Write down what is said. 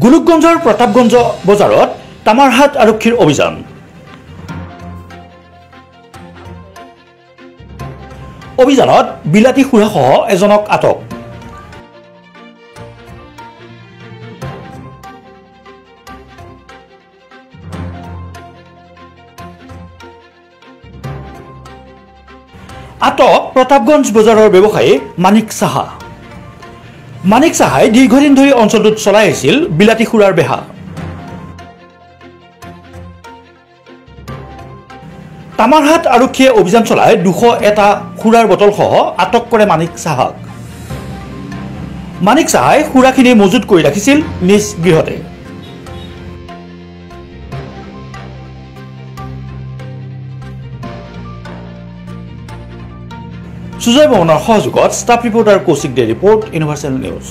গোলোকগঞ্জৰ প্ৰতাপগঞ্জ বজাৰত তামাৰহাট আৰক্ষীৰ অভিযান। অভিযানত বিলাতী সুৰাসহ এজনক আটক। আটক প্ৰতাপগঞ্জ বজাৰৰ ব্যৱসায়ী মানিক সাহা। মানিক সাহাই দীৰ্ঘদিন ধৰি অঞ্চলটোত চলাই আহিছিল বিলাতী সুৰাৰ বেহা। তামাৰহাট আৰক্ষীয়ে অভিযান চলাই 201টা সুৰাৰ বটলসহ আটক কৰে মানিক সাহাক। মানিক সাহাই সুৰাখিনি মজুত কৰি ৰাখিছিল নিজ গৃহতে। সুজয় বমনৰ সহযোগত ষ্টাফ ৰিপৰ্টাৰ কৌশিক দে ৰিপৰ্ট ইউনিভাৰ্চেল নিউজ।